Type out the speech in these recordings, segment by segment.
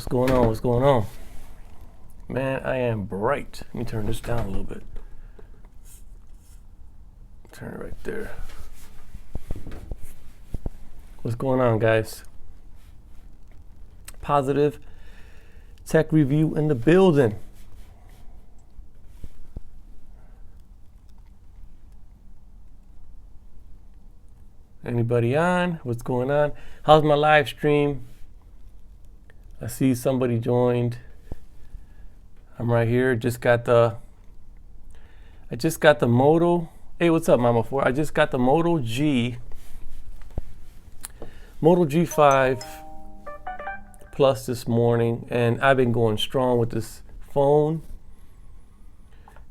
What's going on? What's going on? Man, I am bright. Let me turn this down a little bit. Turn it right there. What's going on, guys? Positive tech review in the building. Anybody on? What's going on? How's my live stream? I see somebody joined. I'm right here. I just got the Moto. Hey, what's up, Mama? I just got the Moto G5 Plus this morning, and I've been going strong with this phone.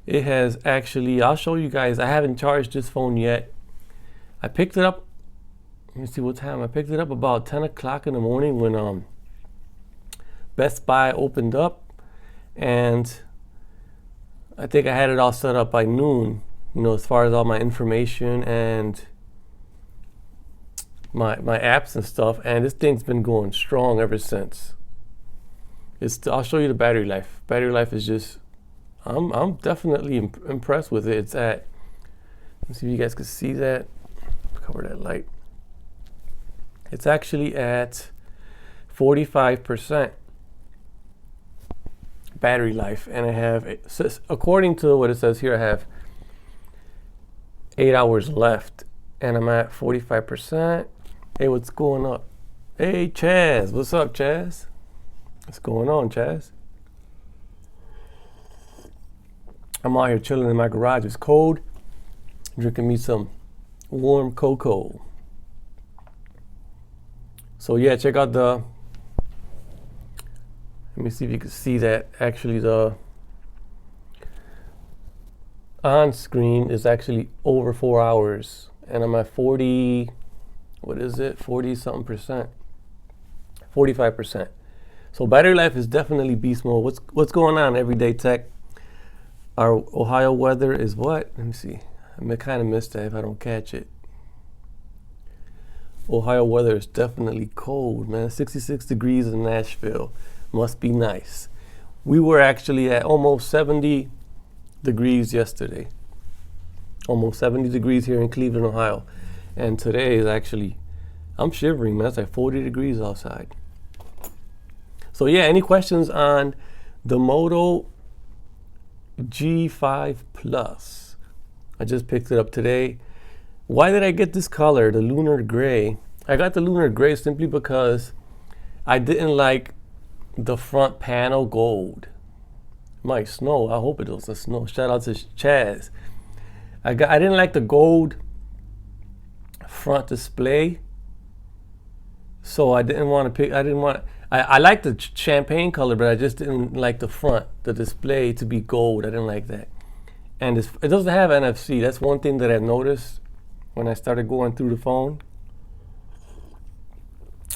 It has actually, I'll show you guys. I haven't charged this phone yet. I picked it up. Let me see what time. I picked it up about 10 o'clock in the morning when Best Buy opened up, and I think I had it all set up by noon, you know, as far as all my information and my apps and stuff, and this thing's been going strong ever since. I'll show you the battery life. Battery life is just, I'm definitely impressed with it. It's at, let's see if you guys can see that. Cover that light. It's actually at 45% battery life, and I have, according to what it says here, I have 8 hours left, and I'm at 45%. Hey, what's going up? Hey, Chaz, what's up, Chaz? What's going on, Chaz? I'm out here chilling in my garage. It's cold. Drinking me some warm cocoa. So yeah, check out the, let me see if you can see that. Actually, the on screen is actually over 4 hours, and I'm at 40, what is it? 40 something percent, 45%. So battery life is definitely beast mode. What's going on, Everyday Tech? Our Ohio weather is what? Let me see. I kind of missed that if I don't catch it. Ohio weather is definitely cold, man. 66 degrees in Nashville. Must be nice. We were actually at almost 70 degrees yesterday. Almost 70 degrees here in Cleveland, Ohio. And today is actually, I'm shivering, man. It's like 40 degrees outside. So yeah, any questions on the Moto G5 Plus? I just picked it up today. Why did I get this color, the lunar gray? I got the lunar gray simply because I didn't like the front panel gold. Might snow. I hope it doesn't snow. Shout out to Chaz. I didn't like the gold front display, so I didn't want to pick. I liked the champagne color, but I just didn't like the front, the display to be gold. I didn't like that, and it doesn't have NFC. That's one thing that I've noticed when I started going through the phone.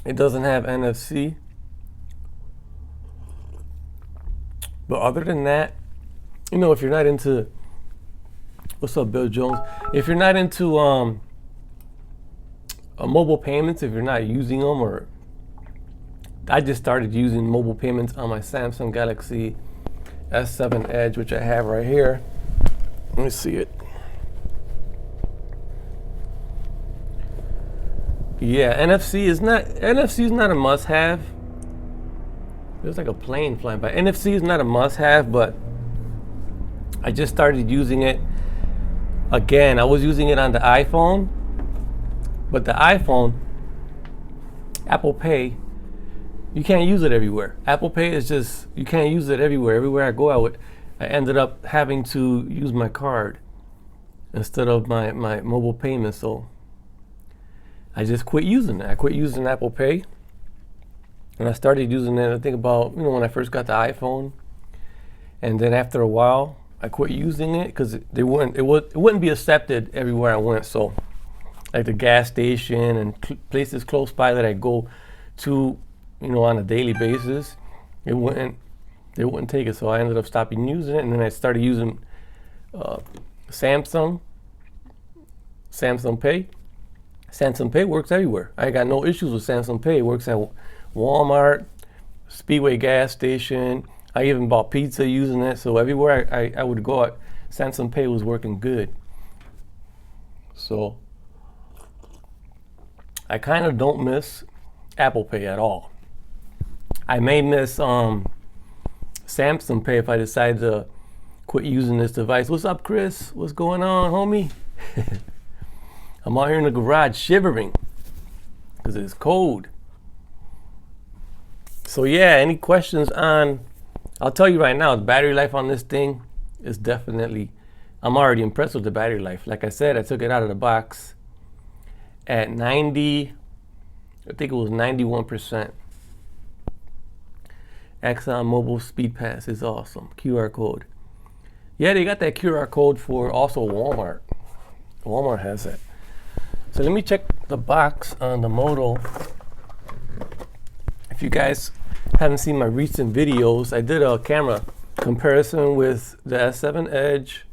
It doesn't have NFC. But other than that, you know, if you're not into, what's up, Bill Jones? If you're not into mobile payments, if you're not using them, or I just started using mobile payments on my Samsung Galaxy S7 Edge, which I have right here. Let me see it. Yeah, NFC is not a must-have. There's like a plane flying by. NFC is not a must-have, but I just started using it again. I was using it on the iPhone, but the iPhone, Apple Pay, you can't use it everywhere. Apple Pay is just, you can't use it everywhere. Everywhere I go, I ended up having to use my card instead of my mobile payment. So I just quit using it. I quit using Apple Pay. And I started using it, I think about, you know, when I first got the iPhone. And then after a while, I quit using it because it wouldn't be accepted everywhere I went. So like the gas station and places close by that I go to, you know, on a daily basis, they wouldn't take it. So I ended up stopping using it, and then I started using Samsung Pay. Samsung Pay works everywhere. I got no issues with Samsung Pay. It works at Walmart, Speedway gas station. I even bought pizza using it. So everywhere I would go, Samsung Pay was working good. So I kind of don't miss Apple Pay at all. I may miss Samsung Pay if I decide to quit using this device. What's up, Chris? What's going on, homie? I'm out here in the garage shivering because it's cold. So yeah, any questions on, I'll tell you right now, the battery life on this thing is definitely, I'm already impressed with the battery life. Like I said, I took it out of the box at 90, I think it was 91%. Exxon Mobil Speed Pass is awesome. QR code. Yeah, they got that QR code for also Walmart. Walmart has it. So let me check the box on the Moto. If you guys haven't seen my recent videos, I did a camera comparison with the S7 Edge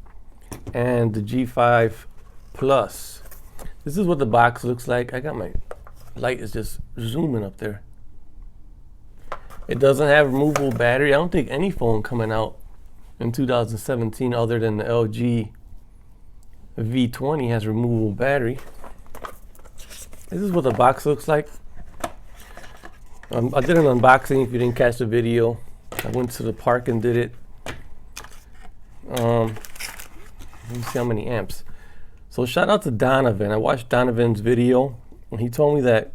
and the G5 Plus. This is what the box looks like. I got my light is just zooming up there. It doesn't have removable battery. I don't think any phone coming out in 2017 other than the LG V20 has removable battery. This is what the box looks like. I did an unboxing if you didn't catch the video. I went to the park and did it. Let me see how many amps. So shout out to Donovan. I watched Donovan's video and he told me that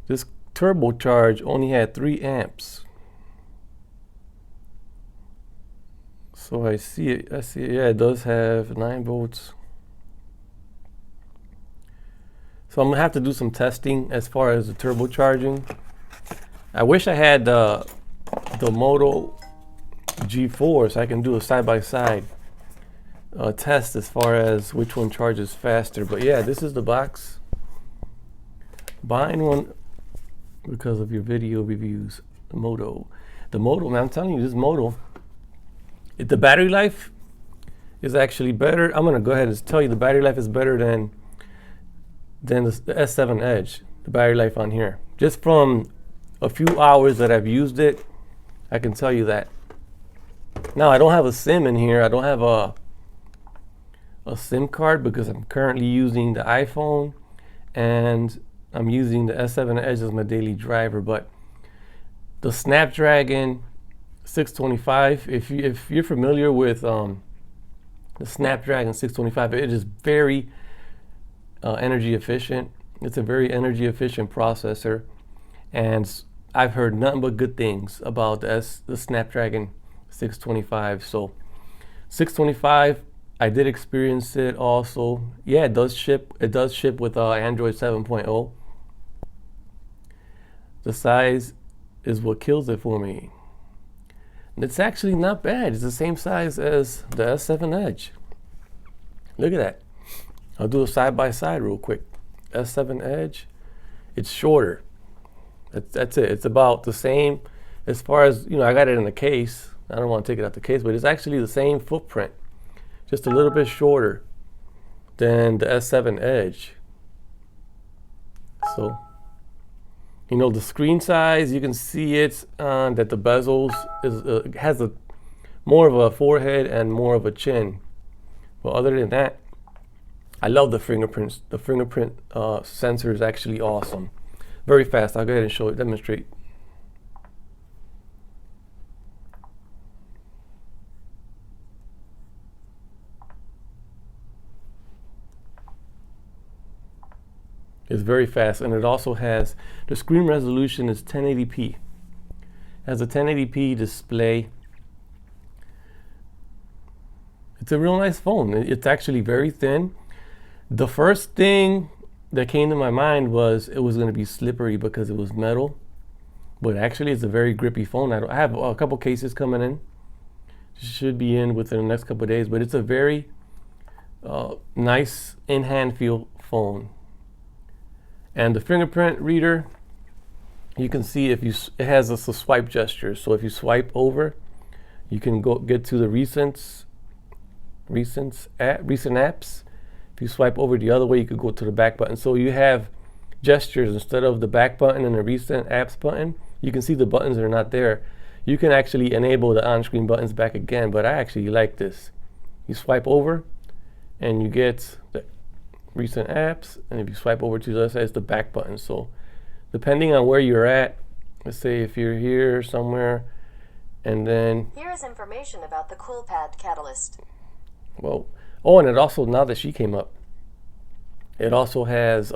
this turbocharge only had 3 amps. So I see it, yeah, it does have 9 volts. So I'm gonna have to do some testing as far as the turbocharging. I wish I had the Moto G4 so I can do a side-by-side test as far as which one charges faster. But yeah, this is the box. Buying one because of your video reviews. The Moto, man, I'm telling you, this Moto, the battery life is actually better. I'm gonna go ahead and tell you the battery life is better than the S7 Edge, the battery life on here. Just from a few hours that I've used it, I can tell you that. Now I don't have a SIM in here. I don't have a SIM card because I'm currently using the iPhone and I'm using the S7 Edge as my daily driver. But the Snapdragon 625, if you're familiar with the Snapdragon 625, it is very energy efficient. It's a very energy efficient processor, and I've heard nothing but good things about the Snapdragon 625. So 625, I did experience it also. Yeah, it does ship with Android 7.0. The size is what kills it for me. And it's actually not bad. It's the same size as the S7 Edge. Look at that. I'll do a side-by-side real quick. S7 Edge, it's shorter. That's it. It's about the same as far as, I got it in the case. I don't want to take it out the case, but it's actually the same footprint. Just a little bit shorter than the S7 Edge. So, the screen size, you can see it that the bezels has more of a forehead and more of a chin. But other than that, I love the fingerprints. The fingerprint sensor is actually awesome. Very fast. I'll go ahead and demonstrate. It's very fast, and it also has, the screen resolution is 1080p. It has a 1080p display. It's a real nice phone. It's actually very thin. The first thing that came to my mind was it was going to be slippery because it was metal, but actually it's a very grippy phone. I have a couple cases coming in. Should be in within the next couple of days, but it's a very nice in-hand feel phone. And the fingerprint reader, you can see it has a swipe gesture. So if you swipe over, you can get to the recent apps. If you swipe over the other way, you could go to the back button. So you have gestures instead of the back button and the recent apps button. you can see the buttons are not there. You can actually enable the on-screen buttons back again, but I actually like this. You swipe over and you get the recent apps, and if you swipe over to the other side, it's the back button. So depending on where you're at, let's say if you're here somewhere, and then here is information about the CoolPad Catalyst. Well, oh, and it also, now that she came up, it also has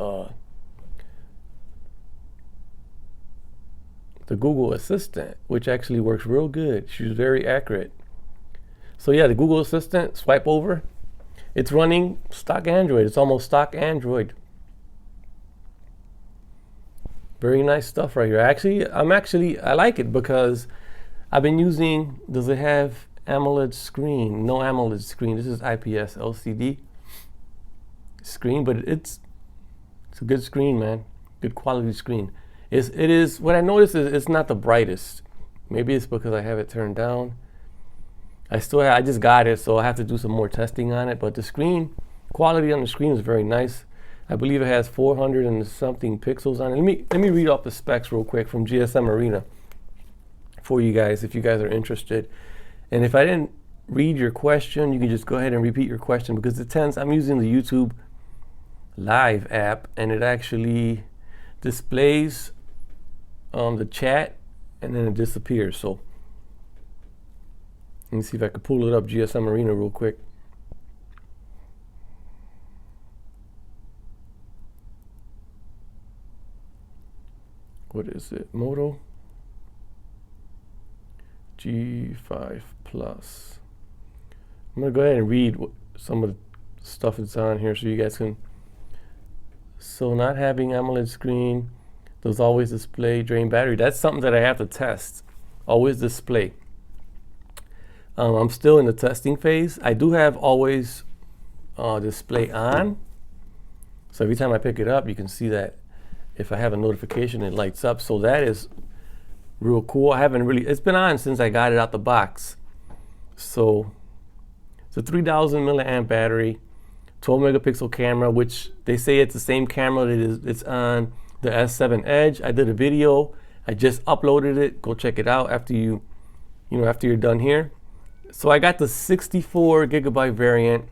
the Google Assistant, which actually works real good. She's very accurate. So yeah, the Google Assistant, swipe over, it's running stock Android. It's almost stock Android. Very nice stuff right here. I like it because I've been using, does it have AMOLED screen? No AMOLED screen. This is IPS LCD screen, but it's a good screen, man. Good quality screen. It is, what I noticed is it's not the brightest. Maybe it's because I have it turned down. I just got it, so I have to do some more testing on it, but the screen, quality on the screen is very nice. I believe it has 400 and something pixels on it. Let me read off the specs real quick from GSM Arena for you guys, if you guys are interested. And if I didn't read your question, you can just go ahead and repeat your question, because I'm using the YouTube Live app, and it actually displays the chat and then it disappears. So let me see if I can pull it up, GSM Arena, real quick. What is it? Moto G5 Plus. I'm going to go ahead and read some of the stuff that's on here so you guys can. So not having AMOLED screen, does always display drain battery. That's something that I have to test. Always display. I'm still in the testing phase. I do have always display on. So every time I pick it up, you can see that if I have a notification, it lights up. So that is real cool. It's been on since I got it out the box. So it's a 3,000 milliamp battery, 12 megapixel camera, which they say it's the same camera that it's on the S7 Edge. I did a video. I just uploaded it. Go check it out after after you're done here. So I got the 64 gigabyte variant.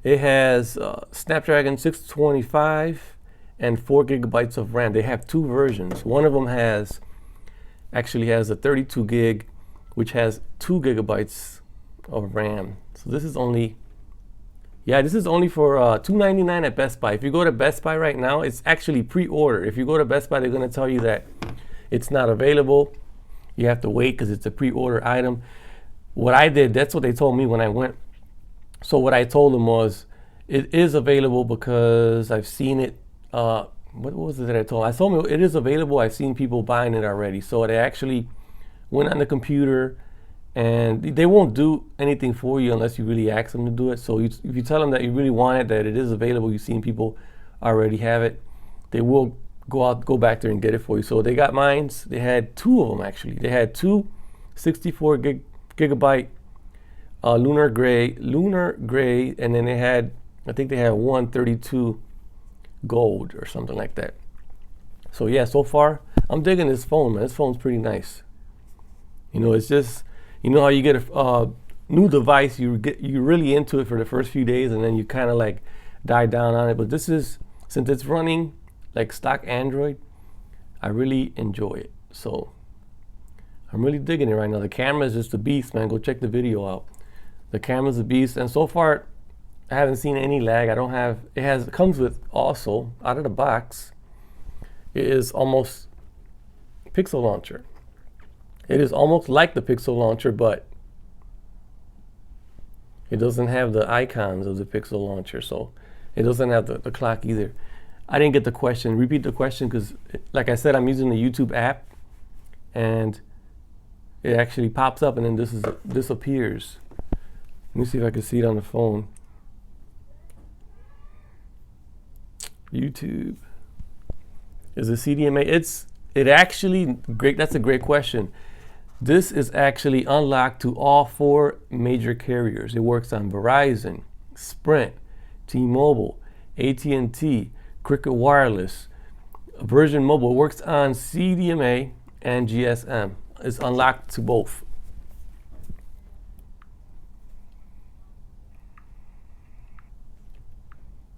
It has Snapdragon 625 and 4 gigabytes of RAM. They have two versions. One of them actually has a 32 gig, which has 2 gigabytes of RAM. So this is only for $299 at Best Buy. If you go to Best Buy right now, it's actually pre-order. If you go to Best Buy, they're going to tell you that it's not available. You have to wait because it's a pre-order item. What I did, that's what they told me when I went. So what I told them was, it is available because I've seen it. What was it that I told them? I told them it is available. I've seen people buying it already. So they actually went on the computer, and they won't do anything for you unless you really ask them to do it. So if you tell them that you really want it, that it is available, you've seen people already have it, they will go back there and get it for you. So they got mines. They had two of them actually. They had two 64 gigabyte lunar gray, and then I think they had one 32 gold or something like that. So yeah, so far I'm digging this phone, man. This phone's pretty nice. It's just, how you get a new device, you're really into it for the first few days, and then you kind of like die down on it. But this is, since it's running like stock Android, I really enjoy it. So I'm really digging it right now. The camera is just a beast, man. Go check the video out. The camera's a beast, and so far I haven't seen any lag. It comes with also, out of the box, it is almost Pixel Launcher. It is almost like the Pixel Launcher, but it doesn't have the icons of the Pixel Launcher, so it doesn't have the clock either. I didn't get the question. Repeat the question, because like I said, I'm using the YouTube app, and it actually pops up and then disappears. Let me see if I can see it on the phone. YouTube. Is it CDMA? It actually, great. That's a great question. This is actually unlocked to all 4 major carriers. It works on Verizon, Sprint, T-Mobile, AT&T, Cricket Wireless, version mobile. It works on CDMA and GSM. It's unlocked to both.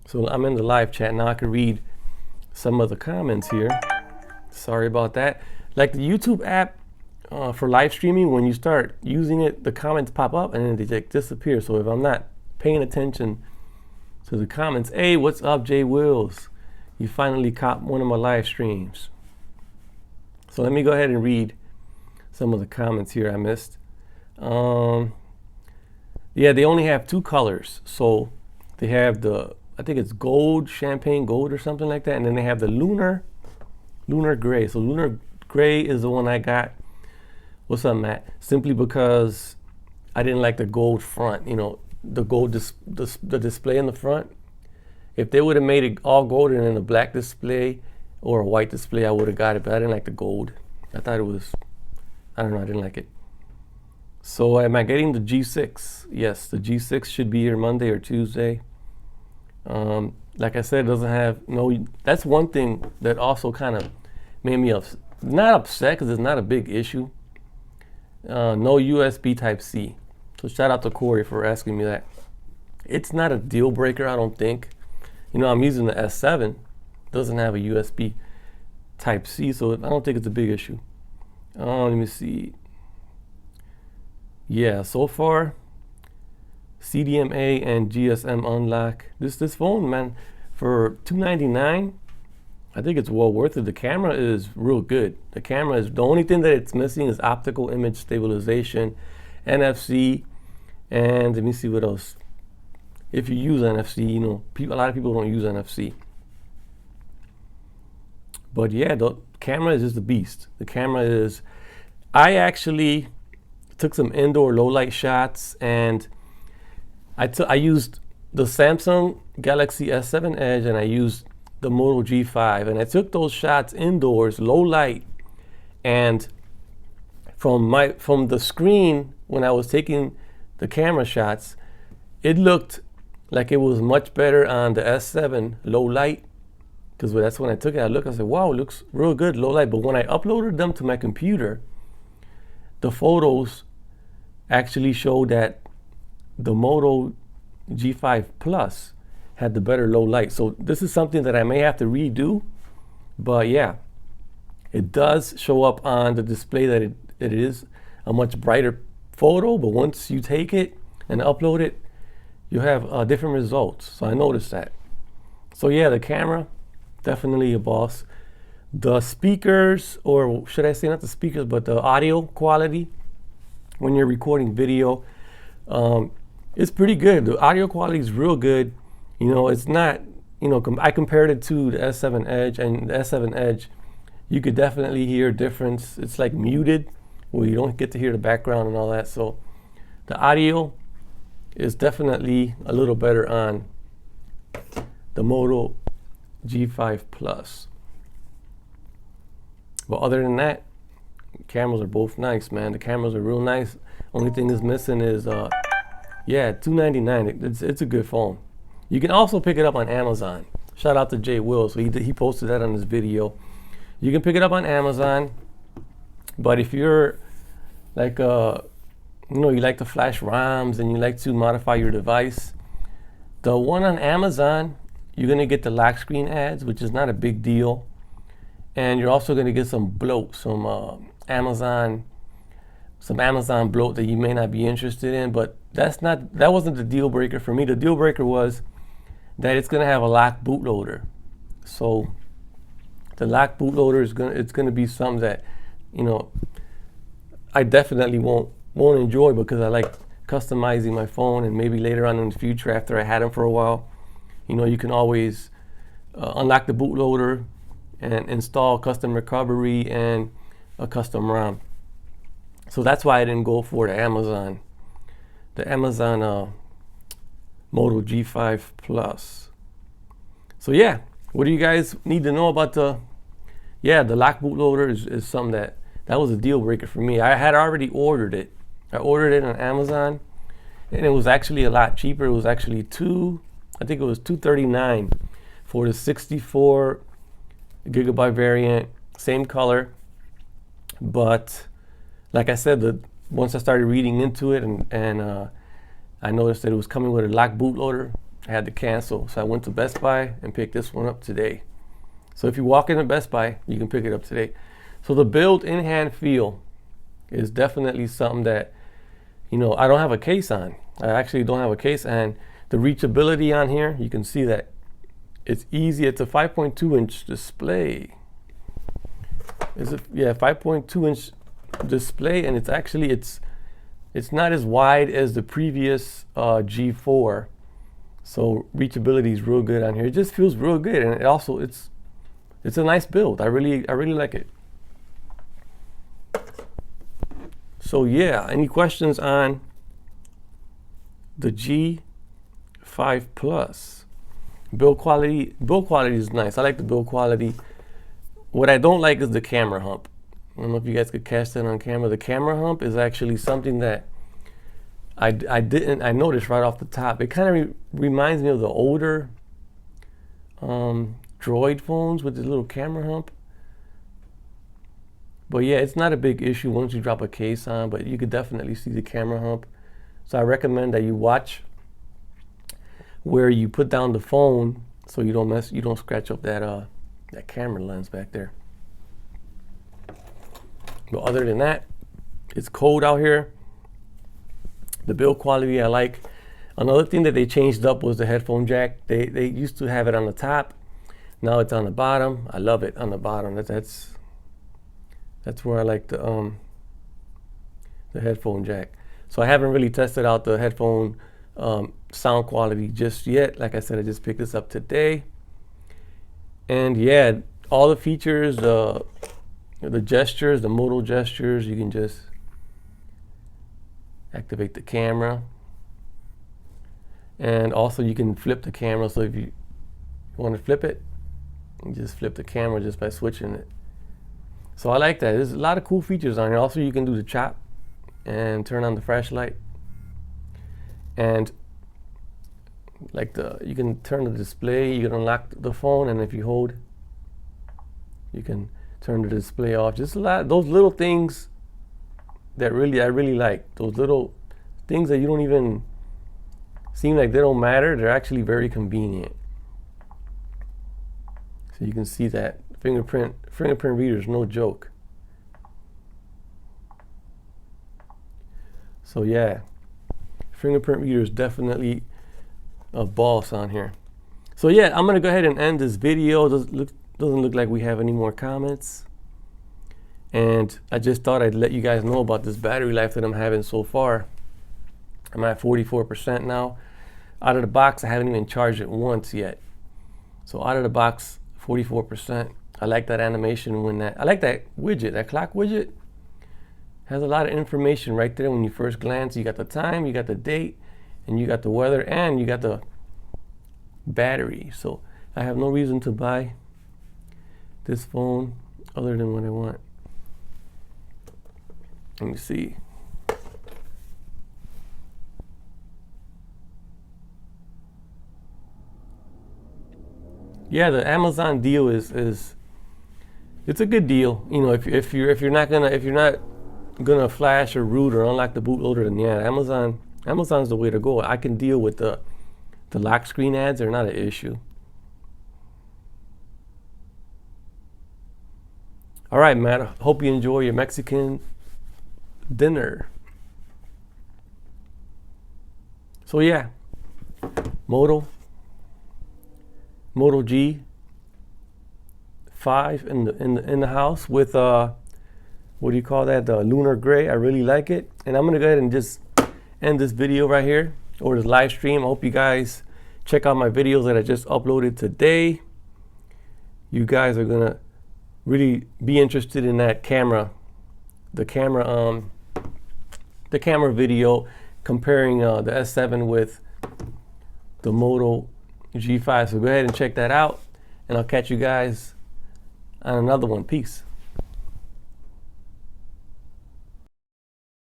So I'm in the live chat now. I can read some of the comments here. Sorry about that. Like the YouTube app for live streaming, when you start using it, the comments pop up and then they like disappear. So if I'm not paying attention to the comments, hey, what's up, Jay Wills? You finally caught one of my live streams. So let me go ahead and read some of the comments here I missed. Yeah, they only have 2 colors. So they have the, I think it's gold, champagne gold or something like that. And then they have the lunar gray. So lunar gray is the one I got. What's up, Matt? Simply because I didn't like the gold front, you know, the gold, the display in the front. If they would have made it all gold and then a black display or a white display, I would have got it, but I didn't like the gold. I thought it was, I don't know, I didn't like it. So am I getting the G6? Yes, the G6 should be here Monday or Tuesday. Like I said, it doesn't have no, that's one thing that also kind of made me not upset because it's not a big issue. No USB type C. So shout out to Corey for asking me that. It's not a deal breaker, I don't think. You know, I'm using the S7, doesn't have a USB type C, so I don't think it's a big issue. Let me see. Yeah, so far, CDMA and GSM unlock. This phone, man, for $299, I think it's well worth it. The camera is real good. The camera is, the only thing that it's missing is optical image stabilization, NFC, and let me see what else. If you use NFC, you know, a lot of people don't use NFC. But yeah, the camera is just a beast. The camera is, I actually took some indoor low light shots and I used the Samsung Galaxy S7 Edge and I used the Moto G5 and I took those shots indoors, low light, and from the screen when I was taking the camera shots, it looked like it was much better on the S7 low light, because that's when I took it. I looked, I said, wow, it looks real good, low light. But when I uploaded them to my computer, the photos actually showed that the Moto G5 Plus had the better low light. So this is something that I may have to redo, but yeah, it does show up on the display that it is a much brighter photo, but once you take it and upload it, you have different results. So I noticed that. So yeah, the camera, definitely a boss. The speakers, or should I say not the speakers, but the audio quality when you're recording video, it's pretty good. The audio quality is real good. You know, it's not, you know, I compared it to the S7 Edge, and the S7 Edge, you could definitely hear a difference. It's like muted, where you don't get to hear the background and all that. So the audio is definitely a little better on the Moto G5 Plus. But other than that, cameras are both nice, man. The cameras are real nice. Only thing is missing is, yeah, $299. It's a good phone. You can also pick it up on Amazon. Shout out to Jay Wills. So he posted that on his video. You can pick it up on Amazon. But if you're like, you know, you like to flash ROMs and you like to modify your device, the one on Amazon, you're gonna get the lock screen ads, which is not a big deal. And you're also gonna get some bloat, some Amazon bloat that you may not be interested in, but that wasn't the deal breaker for me. The deal breaker was that it's gonna have a lock bootloader. So the lock bootloader is gonna be something that, you know, I definitely won't enjoy, because I like customizing my phone, and maybe later on in the future, after I had them for a while, you know, you can always unlock the bootloader and install custom recovery and a custom ROM. So that's why I didn't go for the Amazon Moto G5 Plus. So yeah, what do you guys need to know about the lock bootloader is something that was a deal breaker for me. I had already ordered it. I ordered it on Amazon, and it was actually a lot cheaper. It was actually $239 for the 64 gigabyte variant, same color. But like I said, once I started reading into it and I noticed that it was coming with a locked bootloader, I had to cancel. So I went to Best Buy and picked this one up today. So if you walk into Best Buy, you can pick it up today. So the build in hand feel is definitely something that, you know, I don't have a case on. I actually don't have a case, and the reachability on here, you can see that it's easy. It's a 5.2 inch display. Is it? Yeah, 5.2 inch display, and it's actually it's not as wide as the previous G4. So reachability is real good on here. It just feels real good, and it also it's a nice build. I really like it. So yeah, any questions on the G5 Plus? Build quality is nice. I like the build quality. What I don't like is the camera hump. I don't know if you guys could catch that on camera. The camera hump is actually something that I noticed right off the top. It kind of reminds me of the older Droid phones with the little camera hump. But yeah, it's not a big issue once you drop a case on, but you could definitely see the camera hump. So I recommend that you watch where you put down the phone so you don't scratch up that camera lens back there. But other than that, it's cold out here. The build quality I like. Another thing that they changed up was the headphone jack. They used to have it on the top. Now it's on the bottom. I love it on the bottom. That's where I like the headphone jack. So I haven't really tested out the headphone sound quality just yet. Like I said, I just picked this up today. And yeah, all the features, the gestures, the Moto gestures, you can just activate the camera. And also you can flip the camera. So if you want to flip it, you just flip the camera just by switching it. So I like that. There's a lot of cool features on here. Also, you can do the chop and turn on the flashlight. And like you can turn the display, you can unlock the phone, and if you hold, you can turn the display off. Just a lot, those little things that I really like. Those little things that you don't even seem like they don't matter. They're actually very convenient. So you can see that fingerprint reader is no joke. So yeah, fingerprint reader is definitely a boss on here. So yeah, I'm gonna go ahead and end this video. Doesn't look like we have any more comments. And I just thought I'd let you guys know about this battery life that I'm having so far. I'm at 44% now. Out of the box, I haven't even charged it once yet. So out of the box, 44%. I like that animation I like that widget, that clock widget. Has a lot of information right there when you first glance. You got the time, you got the date, and you got the weather, and you got the battery. So I have no reason to buy this phone other than what I want. Let me see. Yeah, the Amazon deal is it's a good deal. You know, if you're not gonna flash or root or unlock the bootloader, then yeah, Amazon's the way to go. I can deal with the lock screen ads. They're not an issue. All right, Matt. I hope you enjoy your Mexican dinner. So yeah, Moto G5 in the house with what do you call that? The lunar gray. I really like it, and I'm gonna go ahead and just end this video right here, or this live stream. I hope you guys check out my videos that I just uploaded today. You guys are gonna really be interested in that camera, the camera video comparing the S7 with the Moto G5. So go ahead and check that out, and I'll catch you guys on another one. Peace.